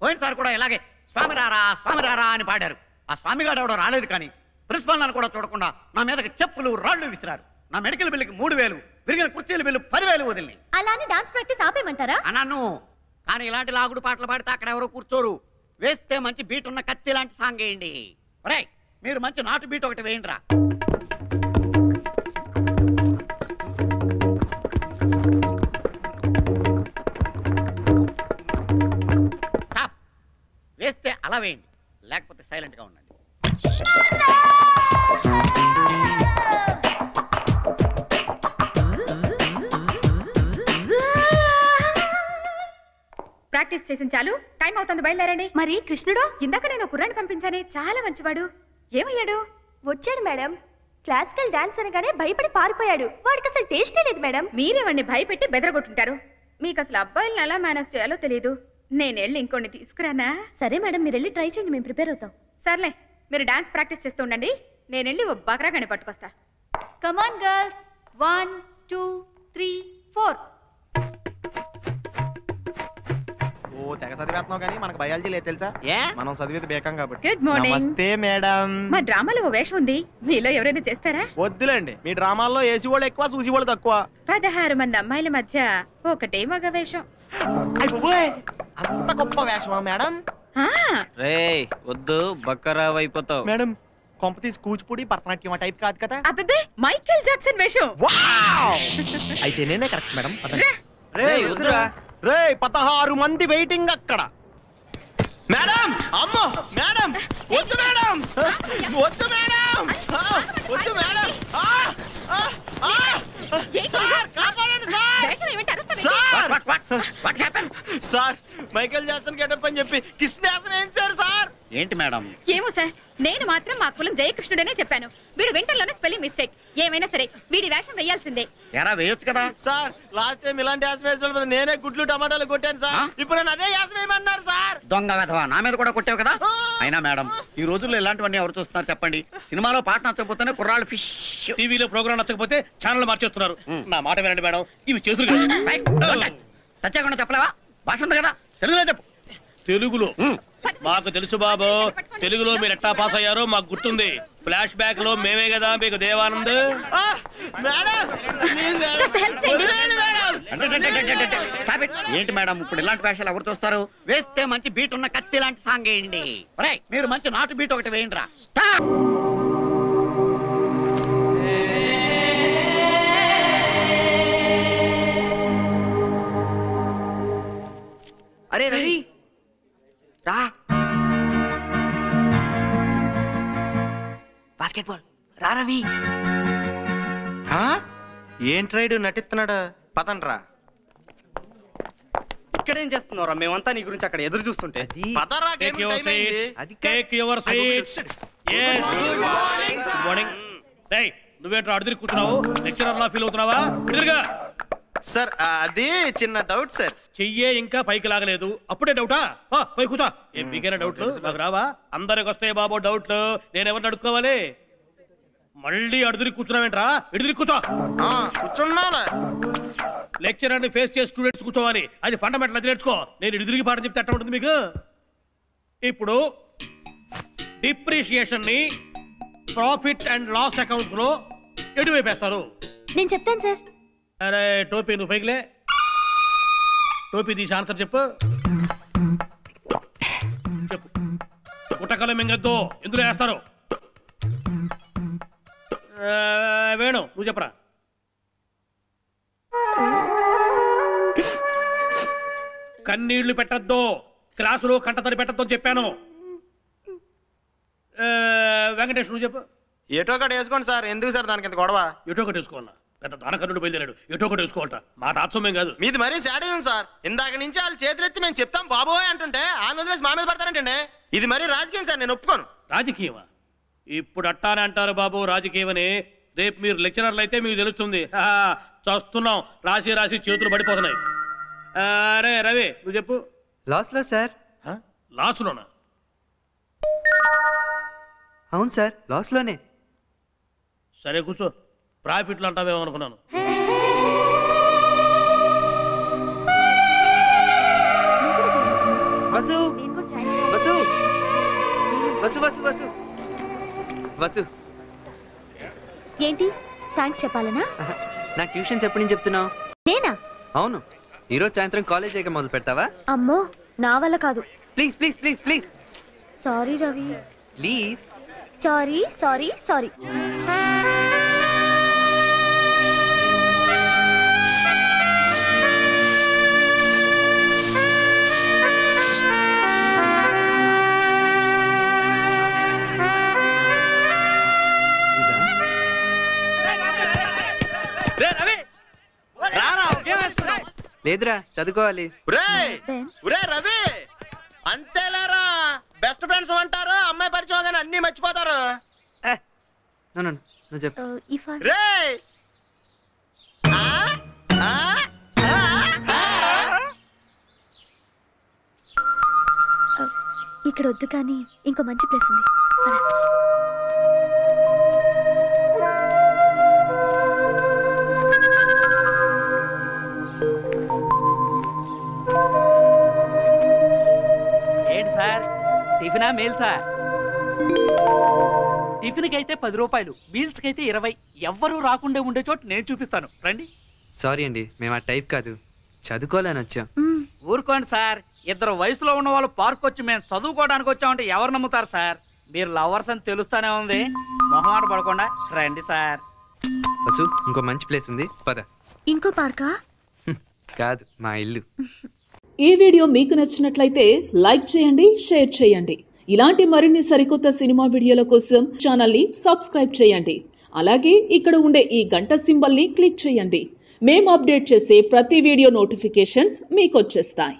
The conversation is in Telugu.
పోయినసారి కూడా ఇలాగే స్వామి రారా అని పాడారు. ఆ స్వామిగాడు ఎవడో రాలేదు, కానీ ప్రిన్సిపల్ నన్ను కూడా చూడకుండా నా మీదకి చెప్పులు రాళ్లు విసిరారు. నా మెడికల్ బిల్లుకి 3000, విరిగిన కుర్చీల బిల్లు 10,000 వదిలి. అలానే డాన్స్ ప్రాక్టీస్ ఆపేయమంటారా అన్నాను. కానీ ఇలాంటి లాగుడు పాటలు పాడితే అక్కడ ఎవరో కూర్చోరు. వేస్తే మంచి బీట్ ఉన్న కత్తి లాంటి సాంగ్ వేయండి. ఒరేయ్, మీరు మంచి నాటు బీట్ ఒకటి వేయండి రా. వేస్తే అలా వేయండి, లేకపోతే సైలెంట్ గా ఉండండి. ప్రాక్టీస్ చేసిన చాలు, టైం అవుతుంది, బయలుదేరండి. మరి కృష్ణుడు? ఇందాక నేను కుర్రాన్ని పంపించానే, చాలా మంచివాడు. ఏమయ్యాడు? వచ్చాడు మేడం. క్లాసికల్ డాన్స్ అనగానే భయపడి పారిపోయాడు. వాడికి అసలు టేస్టే లేదు మేడం. మీరేవాడిని భయపెట్టి బెదరగొట్టుంటారు. మీకు అసలు అబ్బాయిలను ఎలా మేనేజ్ చేయాలో తెలియదు. నేను వెళ్ళి ఇంకోని తీసుకురానా? సరే మేడం, మీరు వెళ్ళి ట్రై చేయండి, మేము ప్రిపేర్ అవుతాం. సర్లే, మీరు డాన్స్ ప్రాక్టీస్ చేస్తూ ఉండండి, నేను వెళ్ళి ఓ బకరాగాని పట్టుకొస్తా. కమాన్ గర్ల్స్, 1 2 3 4. ఓ తెగ చదివేస్తున్నావు కానీ మనకు బయాలజీ లేదు తెలుసా? మనం చదివేది బేకం కాబట్టి. Good morning. నమస్తే మేడం. మా డ్రామాలో ఓ వేషం ఉంది, మీలో ఎవరైనా చేస్తారా? వద్దులేండి, మీ డ్రామాల్లో ఏసీ వాళ్ళు ఎక్కువ, చూసి వాళ్ళు తక్కువ. 16 మంది అమ్మాయిల మధ్య ఒకటే మగ వేషం. అంత గొప్ప వేషమా మేడం? రేయ్ వద్దు, బక్కరావు అయిపోతావు. మేడం కొంప తీసి కూచిపూడి భరతనాట్యం టైప్ కాదు కదా? అబ్బే, మైకేల్ జాక్సన్ వేషం. అయితే నేనే కరెక్ట్ మేడం. రేయ్ వద్దురా. రేయ్ 16 మంది వెయిటింగ్ అక్కడ. మేడం, అమ్మో మేడం, వద్దు మేడం, వద్దు మేడం, వద్దు madam. Sir Michael Jackson getup అని చెప్పి కృష్ణ వేషం ఏం సార్? ఏంటి మేడం? ఏమో సార్, నేను మాత్రం మా కులం జయకృష్ణుడనే చెప్పాను. వీడు వెంటలోనే స్పెల్లింగ్ మిస్టేక్. ఏమైనా సరే వీడి వేషం వేయాల్సిందే. ఎరా వేయొచ్చు కదా సార్. లాస్ట్ టైం ఇలాంటి యాసం వేసిన నేనే గుడ్లు టమాటాలు కొట్టాను సార్. ఇప్పుడు నేను అదే యాసం వేయమన్నారు సార్. దొంగ వెధవా, నా మీద కూడా కొట్టావు కదా. అయినా మేడం, ఈ రోజుల్లో ఇలాంటివన్నీ ఎవరు చూస్తున్నారు చెప్పండి? సినిమాలో పాట నచ్చకపోతేనే కుర్రాళ్ళు ఫిష్, టీవీలో ప్రోగ్రామ్ నచ్చకపోతే ఛానల్ మార్చేస్తున్నారు. నా మాట వినండి మేడం, ఇవి చేతులు చచ్చకుండా చెప్పలేవా? భాష ఉంది కదా, తెలుగులో చెప్పు. తెలుగులో మాకు తెలుసు బాబు. తెలుగులో మీరు ఎట్టా పాస్ అయ్యారో మాకు గుర్తుంది. ఫ్లాష్ బ్యాక్ లో మేమే కదా మీకు దేవానంద్. ఏంటి మేడం ఇప్పుడు ఇలాంటి వేషాలు ఎవరు చూస్తారు? వేస్తే మంచి బీట్ ఉన్న కత్తి లాంటి సాంగ్ వేయండి. మీరు మంచి నాటు బీట్ ఒకటి వేయండి రా. స్టాప్. అరే రవి రా. బాస్కెట్బాల్ రా రవి. ఏంట్రైడు నటిస్తున్నాడు? పదండ్రా. ఇక్కడేం చేస్తున్నారా? మేమంతా నీ గురించి అక్కడ ఎదురు చూస్తుంటే. నువ్వేంట్రా అడిగి కూర్చున్నావు? లెక్చరర్ లా ఫీల్ అవుతున్నావా? సార్ అది చిన్న డౌట్ సార్. చెయ్యే ఇంకా పైకి లాగలేదు, అప్పుడే డౌటా? పై కూర్చో. ఏం మీకైనా డౌట్లు? నాకు రావా? అందరికి వస్తాయి బాబు డౌట్లు. నేనెవరిని అడుక్కోవాలి? మళ్ళీ అడుగురికి కూర్చున్నావేంట్రా? ఇడిదిరి కూర్చో. కూర్చున్నా. లెక్చరర్ ని ఫేస్ చేసి స్టూడెంట్స్ కూర్చోవాలి, అది ఫండమెంటల్. అది నేర్చుకో. నేను ఇడిదిరికి పాఠం చెప్తే ఎట్లా ఉంటుంది మీకు? ఇప్పుడు డిప్రిషియేషన్ ని ప్రాఫిట్ అండ్ లాస్ అకౌంట్స్ లో ఎటువైపేస్తారు? నేను చెప్తాను సార్. అరే టోపీ నువ్వు పైకిలే. టోపీ తీసి ఆన్సర్ చెప్పు. చెప్పు. గుట్టకలు మింగద్దు, ఎందులో వేస్తారు? వేణు నువ్వు చెప్పరా. కన్నీళ్లు పెట్టద్దు, క్లాసులో కంటతడి పెట్టద్దు అని చెప్పాను. వెంకటేష్ నువ్వు చెప్పు. ఎటో ఒకటి వేసుకోండి సార్. ఎందుకు సార్ దానికి ఎంత గొడవ? ఎటో ఒకటి వేసుకోవాలా? పెద్ద దానకర్ణుడు బయలుదేరాడు, ఎటో ఒకటి వేసుకోవాలట. మా తాత్సమ్యం కాదు. మీది మరీ సాడేయం సార్. ఇందాక నుంచి వాళ్ళు చేతులెత్తి మేము చెప్తాం బాబోయ్ అంటుంటే ఆ వదిలేసి మా మీద పడతారంటండి. ఇది మరీ రాజకీయం సార్, నేను ఒప్పుకోను. రాజకీయమా? ఇప్పుడు అట్టానే అంటారు బాబు రాజకీయమని. రేపు మీరు లెక్చరర్లు అయితే మీకు తెలుస్తుంది. చూస్తున్నాం, రాసి రాసి చేతులు పడిపోతున్నాయి. అరే రవి నువ్వు చెప్పు. లాస్లో సార్. లాస్లోనా? అవును సార్, లాస్లోనే. సరే కూర్చో. ప్రాఫిట్లు అంటావేమో అనుకున్నాను. వాసు వసు వసు వసు వసు ఏంటి థ్యాంక్స్ చెప్పాలనా? నాకు ట్యూషన్స్ ఎప్పటి నుంచి చెప్తున్నావు? నేనా? అవును. ఈరోజు సాయంత్రం కాలేజ్ అయ్యాక మొదలు పెడతావా? అమ్మో నా వల్ల కాదు. Please please please please. Sorry Ravi. Please. Sorry sorry sorry. లేదురా చదువుకోవాలి. రవి అంతేలేరా, బెస్ట్ ఫ్రెండ్స్ అంటారు, అమ్మాయి పరిచయం కానీ అన్ని మర్చిపోతారు. నువ్వు చెప్పు. రే ఇక్కడ వద్దు కానీ ఇంకో మంచి ప్లేస్ ఉంది. ఏంటి సార్, టిఫినా మీల్సా? టిఫిన్కి అయితే 10 రూపాయలు, మీల్స్కి అయితే 20. ఎవ్వరూ రాకుండా ఉండే చోటు నేను చూపిస్తాను, రండి. సారీ అండి, మేము ఆ టైప్ కాదు, చదువుకోవాలని వచ్చాం. ఊరుకోండి సార్, ఇద్దరు వయసులో ఉన్న వాళ్ళు పార్క్ వచ్చి మేము చదువుకోవడానికి వచ్చామంటే ఎవరు నమ్ముతారు సార్? మీరు లవర్స్ అని తెలుస్తానే ఉంది, మొహమాట పడకుండా రండి సార్. వసు ఇంకో మంచి ప్లేస్ ఉంది, పద. ఇంకో పార్కా? కాదు, మా ఇల్లు. ఈ వీడియో మీకు నచ్చినట్లయితే లైక్ చేయండి, షేర్ చేయండి. ఇలాంటి మరిన్ని సరికొత్త సినిమా వీడియోల కోసం ఛానల్ని సబ్స్క్రైబ్ చేయండి. అలాగే ఇక్కడ ఉండే ఈ గంట సింబల్ని క్లిక్ చేయండి. మేము అప్డేట్ చేసే ప్రతి వీడియో నోటిఫికేషన్స్ మీకు వచ్చేస్తాయి.